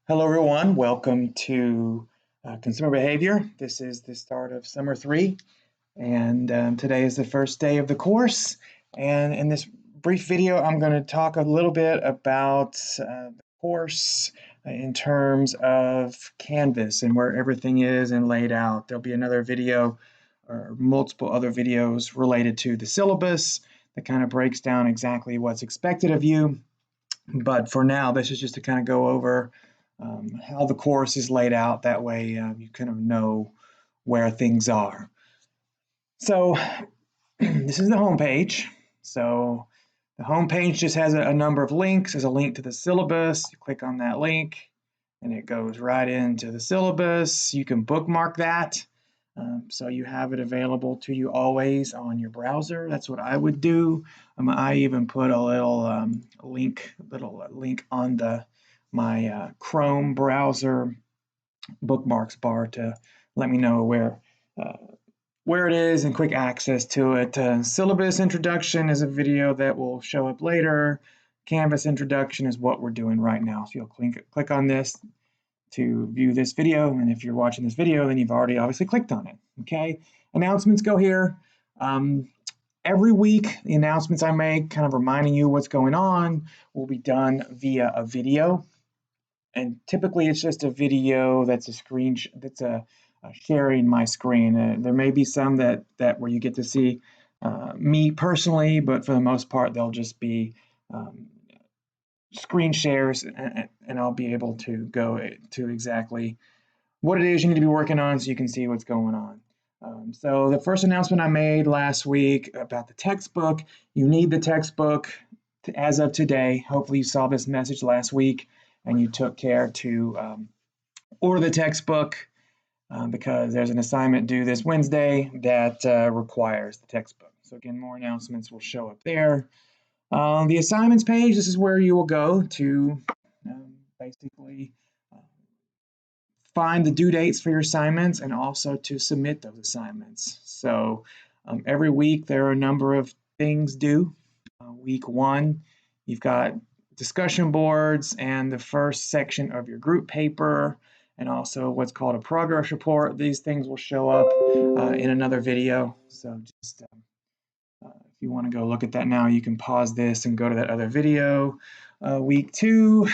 Hello, everyone. Welcome to Consumer Behavior. This is the start of Summer 3, and today is the first day of the course. And in this brief video, I'm going to talk a little bit about the course in terms of Canvas and where everything is and laid out. There'll be another video or multiple other videos related to the syllabus that kind of breaks down exactly what's expected of you. But for now, this is just to kind of go over how the course is laid out. That way you kind of know where things are. So this is the home page. So the home page just has a number of links. There's a link to the syllabus. You click on that link and it goes right into the syllabus. You can bookmark that. So you have it available to you always on your browser. That's what I would do. I even put a little link on my Chrome browser bookmarks bar to let me know where it is and quick access to it. Syllabus introduction is a video that will show up later. Canvas introduction is what we're doing right now. So you'll click on this to view this video, and if you're watching this video, then you've already obviously clicked on it. Okay, announcements go here. Every week, the announcements I make, kind of reminding you what's going on, will be done via a video. And typically it's just a video that's sharing my screen. There may be some that where you get to see me personally, but for the most part, they'll just be screen shares, and I'll be able to go to exactly what it is you need to be working on so you can see what's going on. So the first announcement I made last week about the textbook, you need the textbook as of today. Hopefully you saw this message last week and you took care to order the textbook because there's an assignment due this Wednesday that requires the textbook. So again, more announcements will show up there. The assignments page, this is where you will go to basically find the due dates for your assignments and also to submit those assignments. So every week there are a number of things due. Week 1, you've got discussion boards and the first section of your group paper, and also what's called a progress report. These things will show up in another video. So just if you want to go look at that now, you can pause this and go to that other video. Week 2,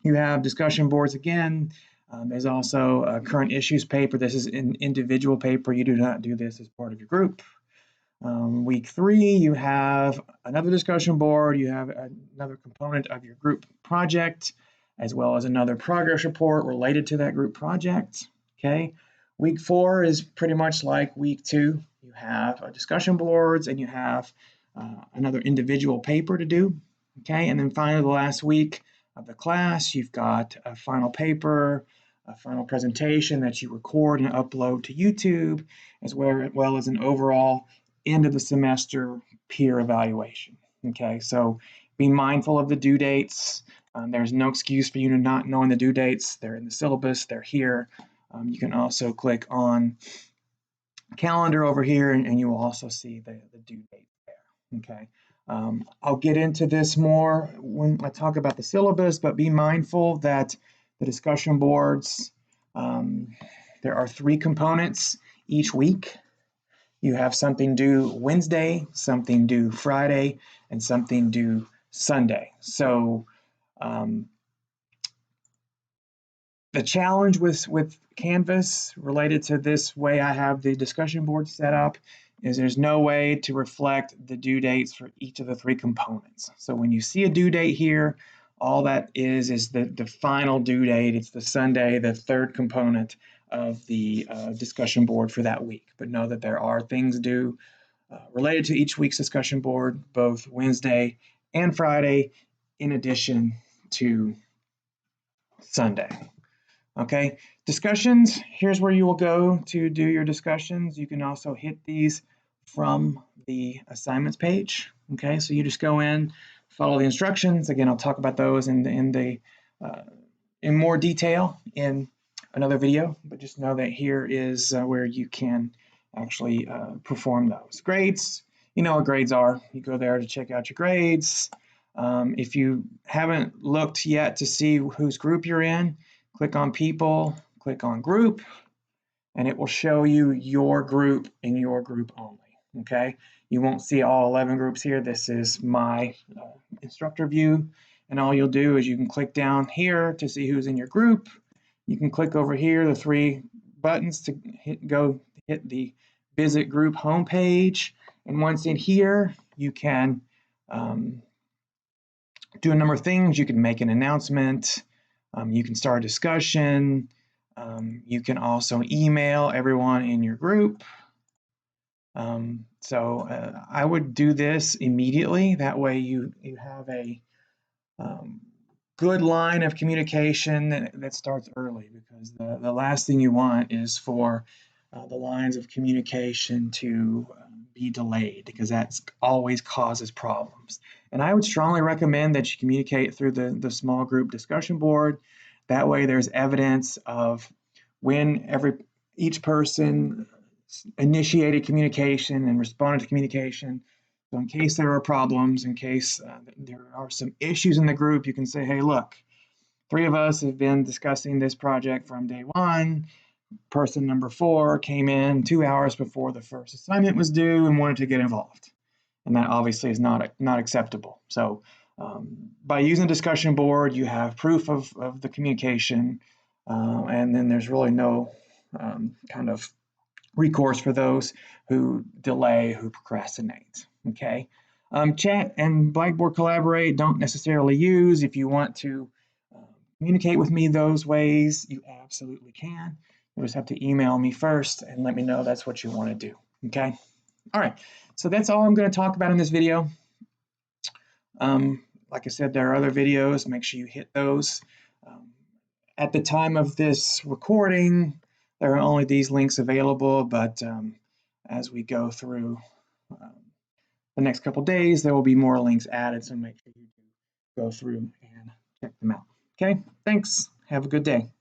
you have discussion boards again. There's also a current issues paper. This is an individual paper. You do not do this as part of your group. Week 3, you have another discussion board. You have another component of your group project, as well as another progress report related to that group project. Okay. Week 4 is pretty much like week 2. You have discussion boards and you have another individual paper to do. Okay. And then finally, the last week of the class, you've got a final paper, a final presentation that you record and upload to YouTube, as well as an overall end of the semester peer evaluation. Okay, so be mindful of the due dates. There's no excuse for you to not knowing the due dates. They're in the syllabus, they're here. You can also click on calendar over here and you will also see the due date there. Okay, I'll get into this more when I talk about the syllabus, but be mindful that the discussion boards, there are 3 components each week. You have something due Wednesday, something due Friday, and something due Sunday. So the challenge with Canvas related to this way I have the discussion board set up is there's no way to reflect the due dates for each of the 3 components. So when you see a due date here, all that is the final due date. It's the Sunday, the 3rd component of the discussion board for that week. But know that there are things due related to each week's discussion board, both Wednesday and Friday, in addition to Sunday. Okay, discussions, here's where you will go to do your discussions. You can also hit these from the assignments page. Okay, so you just go in, follow the instructions. Again, I'll talk about those in more detail in another video, but just know that here is where you can actually perform those. Grades, you know what grades are. You go there to check out your grades. If you haven't looked yet to see whose group you're in, click on People, click on Group, and it will show you your group and your group only, okay? You won't see all 11 groups here. This is my instructor view, and all you'll do is you can click down here to see who's in your group. You can click over here, the 3 buttons to hit the Visit Group homepage, and once in here, you can do a number of things. You can make an announcement, you can start a discussion, you can also email everyone in your group. I would do this immediately. That way you have a good line of communication that starts early, because the last thing you want is for the lines of communication to be delayed, because that always causes problems. And I would strongly recommend that you communicate through the small group discussion board. That way there's evidence of when each person initiated communication and responded to communication. So in case there are problems, in case there are some issues in the group, you can say, hey, look, 3 of us have been discussing this project from day 1. Person number 4 came in 2 hours before the first assignment was due and wanted to get involved. And that obviously is not acceptable. So by using a discussion board, you have proof of the communication, and then there's really no kind of recourse for those who delay, who procrastinate, okay? Chat and Blackboard Collaborate don't necessarily use. If you want to communicate with me those ways, you absolutely can. You just have to email me first and let me know that's what you want to do, okay? All right, so that's all I'm going to talk about in this video. Like I said, there are other videos. Make sure you hit those. At the time of this recording, there are only these links available, but as we go through the next couple days, there will be more links added, so make sure you go through and check them out. Okay, thanks. Have a good day.